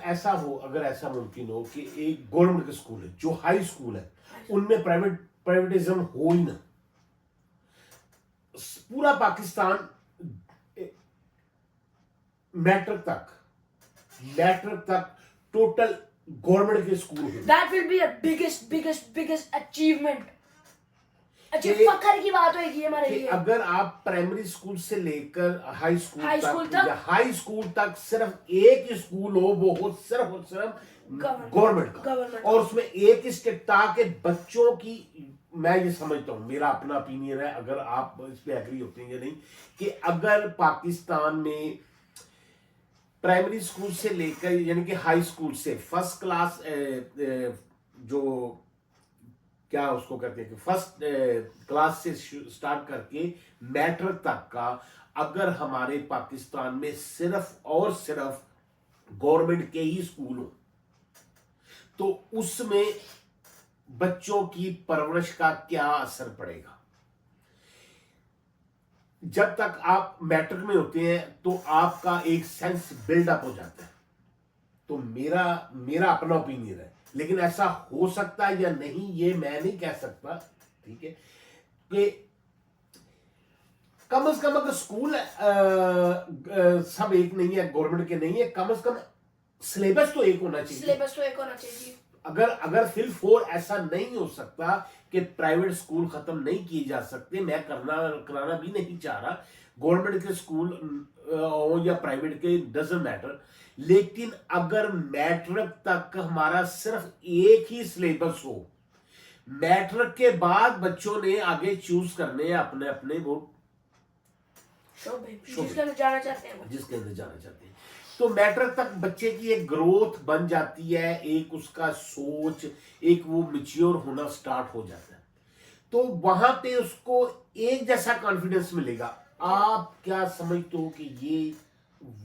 ऐसा हो, अगर ऐसा मुमकिन हो कि एक गवर्नमेंट के स्कूल है जो हाई स्कूल है, उनमें प्राइवेटिज्म हो ही ना, पूरा पाकिस्तान मैट्रिक तक टोटल गवर्नमेंट के स्कूल हो, That will be a biggest achievement. अच्छी फख्र की बात होगी हमारे लिए। अगर आप प्राइमरी स्कूल से लेकर हाई स्कूल तक या हाई स्कूल तक सिर्फ एक ही स्कूल हो, वो हो सिर्फ और सिर्फ गवर्नमेंट का, और उसमें एक ही स्टेट, ताकि बच्चों की, मैं ये समझता हूं, मेरा अपना ओपिनियन है, अगर आप इस पे एग्री होते हैं या नहीं, कि अगर पाकिस्तान में प्राइमरी स्कूल से लेकर यानी कि हाई स्कूल से फर्स्ट क्लास जो क्या उसको कहते हैं कि फर्स्ट क्लास से स्टार्ट करके मैट्रिक तक का, अगर हमारे पाकिस्तान में सिर्फ और सिर्फ गवर्नमेंट के ही स्कूल हो, तो उसमें बच्चों की परवरिश का क्या असर पड़ेगा। जब तक आप मैट्रिक में होते हैं तो आपका एक सेंस बिल्डअप हो जाता है, तो मेरा अपना ओपिनियन है, लेकिन ऐसा हो सकता है या नहीं ये मैं नहीं कह सकता, ठीक है, कि कम से कम अगर स्कूल सब एक नहीं है, गवर्नमेंट के नहीं है, कम से कम सिलेबस तो एक होना चाहिए। अगर फिल 4 ऐसा नहीं हो सकता कि प्राइवेट स्कूल खत्म नहीं किए जा सकते, मैं कराना भी नहीं चाह रहा, गवर्नमेंट के स्कूल हो या प्राइवेट के, डजंट मैटर, लेकिन अगर मैट्रिक तक हमारा सिर्फ एक ही सिलेबस हो, मैट्रिक के बाद बच्चों ने आगे चूज करने अपने अपने वो जिसके अंदर जाना चाहते हैं, तो मैट्रिक तक बच्चे की एक ग्रोथ बन जाती है, एक उसका सोच, एक वो मैच्योर होना स्टार्ट हो जाता है, तो वहां पे उसको एक जैसा कॉन्फिडेंस मिलेगा। आप क्या समझते हो कि ये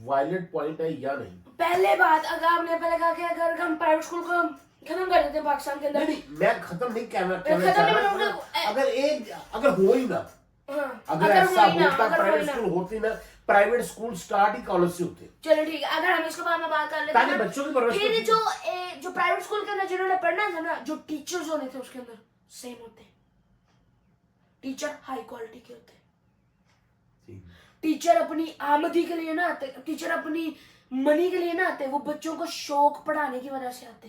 वायलेंट पॉइंट है या नहीं? पहले बात, अगर आपने पहले कहा कि अगर हम प्राइवेट स्कूल को खत्म कर देते हैं पाकिस्तान के अंदर, नहीं, मैं खत्म नहीं कहना चाह रहा, अगर हो ही ना, अगर ऐसा होता, प्राइवेट स्कूल होती ना, प्राइवेट स्कूल स्टार्ट ही कॉलेज से होते। चलो ठीक है, अगर हम इसके बारे में बात कर लेते हैं, बच्चों की परवरिश, फिर जो प्राइवेट स्कूल के अंदर जिन्होंने पढ़ना था ना, जो टीचर्स होने थे उसके अंदर सेम होते, टीचर हाई क्वालिटी के होते, टीचर अपनी आमदनी के लिए ना आते, टीचर अपनी मनी के लिए ना आते, वो बच्चों को शौक पढ़ाने की वजह से आते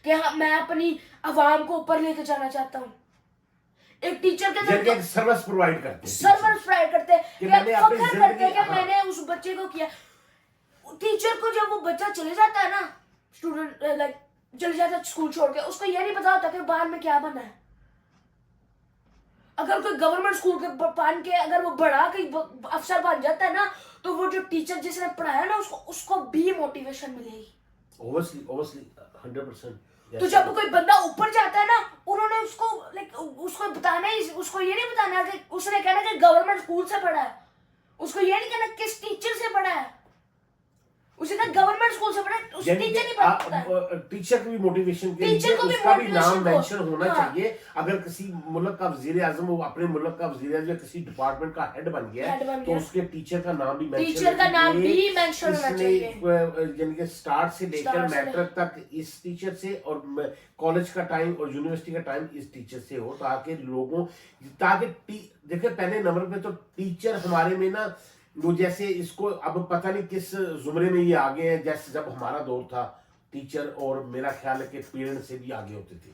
कि हाँ मैं अपनी आवाम को ऊपर लेकर जाना चाहता हूँ। एक टीचर के सर्विस प्रोवाइड करते कि मैंने उस बच्चे को किया। टीचर को जब वो बच्चा चले जाता है ना, स्टूडेंट लाइक चले जाता है स्कूल छोड़ के, उसको ये नहीं पता होता कि बाद में क्या बनना है। अगर कोई गवर्नमेंट स्कूल के पान के अगर वो बड़ा कहीं अफसर बन जाता है ना, तो वो जो टीचर जिसने पढ़ाया ना उसको भी मोटिवेशन मिलेगी। Obviously 100%। तो जब कोई बंदा ऊपर जाता है ना, उन्होंने उसको बताना ही, उसको ये नहीं बताना कि उसने कहना कि गवर्नमेंट स्कूल से पढ़ा है, उसको ये नहीं कहना किस टीचर से पढ़ा है, उसे कहा गवर्नमेंट स्कूल से पढ़ा, उस टीचर नहीं पढ़ता। टीचर की भी मोटिवेशन के लिए उसका भी नाम मेंशन होना चाहिए। अगर किसी मुल्क का वजीर आजम, वो अपने मुल्क का वजीर आजम या किसी डिपार्टमेंट का हेड बन गया तो उसके टीचर का नाम भी मेंशन होना चाहिए। यानी कि स्टार्ट से लेकर मैट्रिक तक इस टीचर से, और कॉलेज का टाइम और यूनिवर्सिटी का टाइम इस टीचर से हो, ताकि देखिए पहले नंबर पे तो टीचर हमारे में ना, वो जैसे इसको अब पता नहीं किस जुमरे में ये आगे हैं, जैसे जब हमारा दौर था टीचर, और मेरा ख्याल है कि पेरेंट्स से भी आगे होते थे,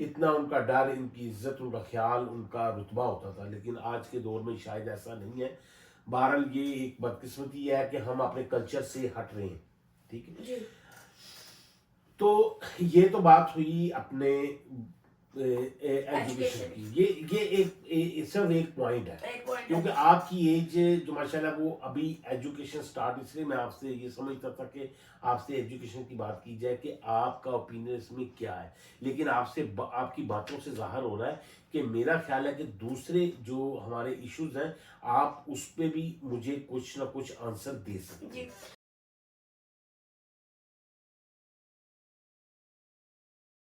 इतना उनका डर, इनकी इज्जत, उनका ख्याल, उनका रुतबा होता था, लेकिन आज के दौर में शायद ऐसा नहीं है। बहरहाल ये एक बदकिस्मती है कि हम अपने कल्चर से हट रहे हैं, ठीक है। तो ये तो बात हुई अपने एजुकेशन की, ये एक सिर्फ एक पॉइंट है, क्योंकि आपकी एज जो माशाल्लाह वो अभी एजुकेशन स्टार्ट, इसलिए मैं आपसे ये समझता था कि आपसे एजुकेशन की बात की जाए कि आपका ओपिनियन इसमें क्या है, लेकिन आपकी बातों से जाहिर हो रहा है कि मेरा ख्याल है कि दूसरे जो हमारे इश्यूज हैं, आप उस पर भी मुझे कुछ ना कुछ आंसर दे सकते हैं।